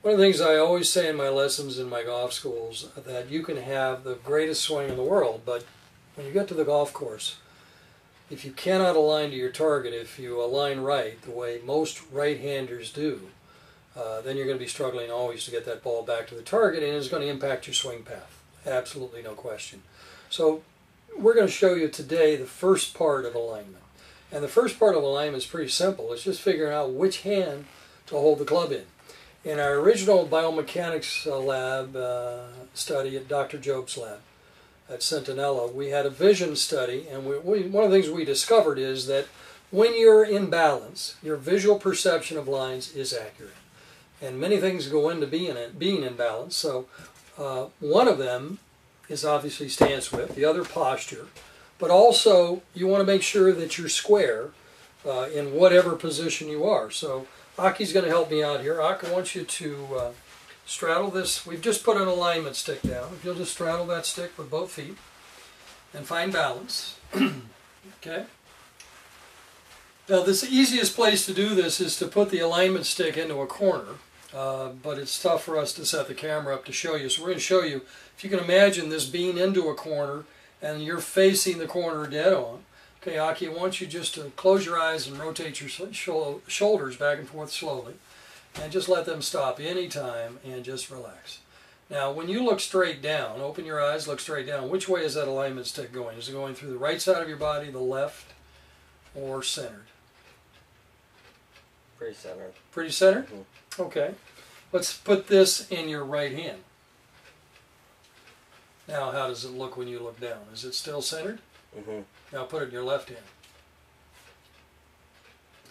One of the things I always say in my lessons in my golf schools, that you can have the greatest swing in the world, but when you get to the golf course, if you cannot align to your target, if you align right, the way most right-handers do, then you're going to be struggling always to get that ball back to the target, and it's going to impact your swing path. Absolutely no question. So we're going to show you today the first part of alignment. And the first part of alignment is pretty simple. It's just figuring out which hand to hold the club in. In our original biomechanics lab study at Dr. Job's lab at Centinela, we had a vision study, and one of the things we discovered is that when you're in balance, your visual perception of lines is accurate. And many things go into being in balance. So one of them is obviously stance width, the other posture, but also you want to make sure that you're square in whatever position you are. So Aki's going to help me out here. Aki, I want you to straddle this. We've just put an alignment stick down. If you'll just straddle that stick with both feet and find balance. Okay. Now, the easiest place to do this is to put the alignment stick into a corner, but it's tough for us to set the camera up to show you. So we're going to show you, if you can imagine this being into a corner and you're facing the corner dead on. Okay, Aki, I want you just to close your eyes and rotate your shoulders back and forth slowly, and just let them stop anytime and just relax. Now, when you look straight down, open your eyes, look straight down, which way is that alignment stick going? Is it going through the right side of your body, the left, or centered? Pretty centered. Pretty centered? Mm-hmm. Okay. Let's put this in your right hand. Now, how does it look when you look down? Is it still centered? Mm-hmm. Now put it in your left hand.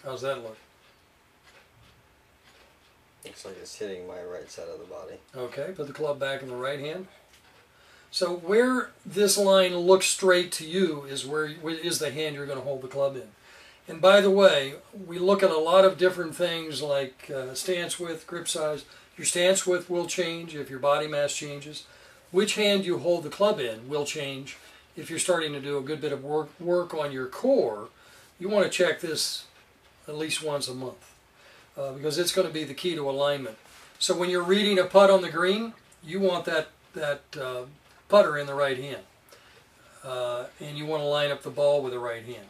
How's that look? Looks like it's hitting my right side of the body. Okay, put the club back in the right hand. So where this line looks straight to you is where is the hand you're going to hold the club in. And by the way, we look at a lot of different things like stance width, grip size. Your stance width will change if your body mass changes. Which hand you hold the club in will change. If you're starting to do a good bit of work on your core, you want to check this at least once a month because it's going to be the key to alignment. So when you're reading a putt on the green, you want that putter in the right hand. And you want to line up the ball with the right hand.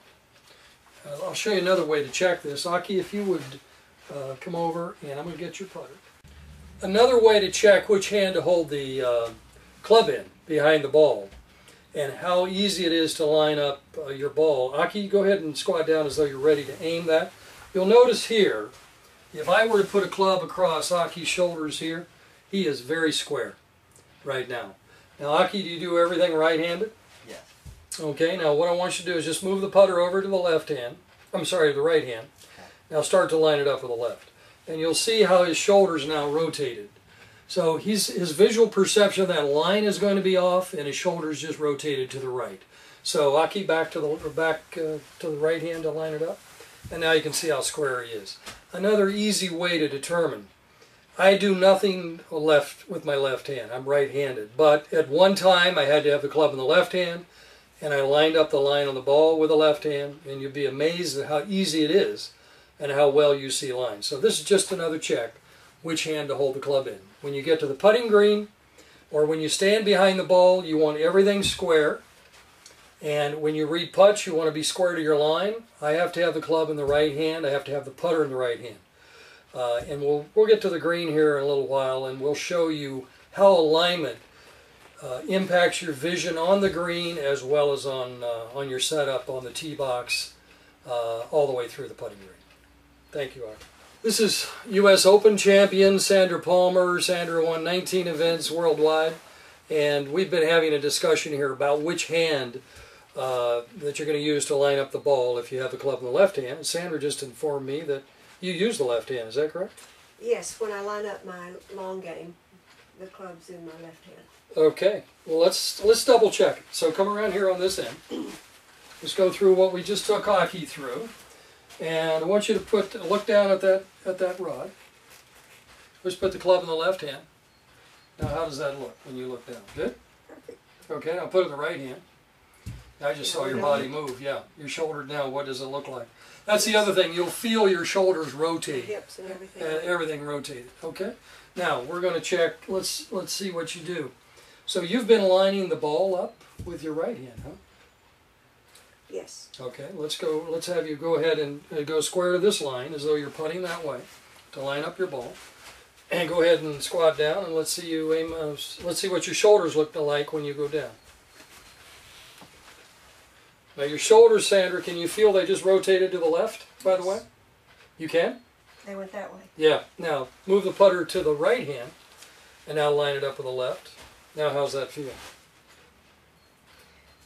I'll show you another way to check this. Aki, if you would come over, and I'm going to get your putter. Another way to check which hand to hold the club in behind the ball, and how easy it is to line up your ball. Aki, go ahead and squat down as though you're ready to aim that. You'll notice here, if I were to put a club across Aki's shoulders here, he is very square right now. Now, Aki, do you do everything right-handed? Yes. Okay, now what I want you to do is just move the putter over to the left hand. I'm sorry, the right hand. Now start to line it up with the left. And you'll see how his shoulders now rotated. So his visual perception of that line is going to be off, and his shoulders just rotated to the right. So Aki, back to the right hand to line it up, and now you can see how square he is. Another easy way to determine. I do nothing left with my left hand. I'm right-handed, but at one time I had to have the club in the left hand, and I lined up the line on the ball with the left hand, and you'd be amazed at how easy it is and how well you see lines. So this is just another check which hand to hold the club in. When you get to the putting green, or when you stand behind the ball, you want everything square. And when you read putts, you want to be square to your line. I have to have the club in the right hand. I have to have the putter in the right hand. And we'll get to the green here in a little while, and we'll show you how alignment impacts your vision on the green as well as on your setup on the tee box all the way through the putting green. Thank you, Arthur. This is U.S. Open champion Sandra Palmer. Sandra won 19 events worldwide, and we've been having a discussion here about which hand that you're going to use to line up the ball if you have the club in the left hand. And Sandra just informed me that you use the left hand. Is that correct? Yes, when I line up my long game, the club's in my left hand. Okay, well let's double check it. So come around here on this end. Let's go through what we just took Aki through. And I want you to look down at that rod. Let's put the club in the left hand. Now, how does that look when you look down? Good? Perfect. Okay, now put it in the right hand. I just saw your body move. Yeah, your shoulder now, what does it look like? That's the other thing. You'll feel your shoulders rotate. The hips and everything. Everything rotated. Okay? Now we're going to check. Let's see what you do. So you've been lining the ball up with your right hand, huh? Yes. Okay. Let's go. Let's have you go ahead and go square to this line as though you're putting that way to line up your ball. And go ahead and squat down, and let's see you aim. Let's see what your shoulders look like when you go down. Now your shoulders, Sandra, can you feel they just rotated to the left? By the way, you can. They went that way. Yeah. Now move the putter to the right hand, and now line it up with the left. Now how's that feel?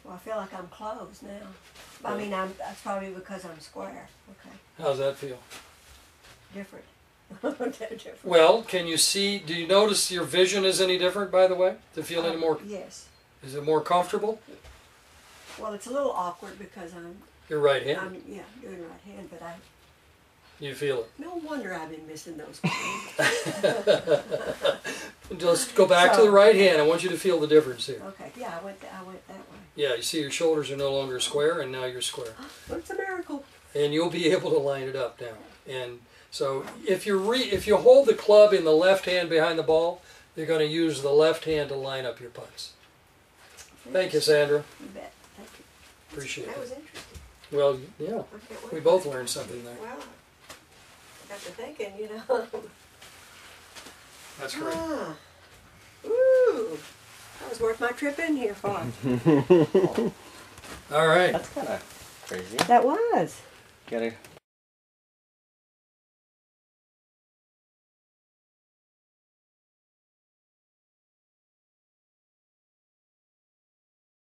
Well, I feel like I'm closed now. I mean, that's probably because I'm square. Okay. How's that feel? Different. Different. Well, can you see? Do you notice your vision is any different? By the way, to feel any more? Yes. Is it more comfortable? Well, it's a little awkward because I'm Your right hand. doing right hand, but You feel it. no wonder I've been missing those. Just go back to the right hand. I want you to feel the difference here. Okay. Yeah, I went that way. Yeah, you see your shoulders are no longer square, and now you're square. It's a miracle. And you'll be able to line it up now. And so if you hold the club in the left hand behind the ball, you're going to use the left hand to line up your putts. Thank you, Sandra. You bet. Thank you. Appreciate That it. was interesting. Well, yeah, I can't wait. we both learned something there. Well, I got to thinking, you know. That's great. Ah. Ooh. That was worth my trip in here for. All right. That's kind of crazy. That was. Gotta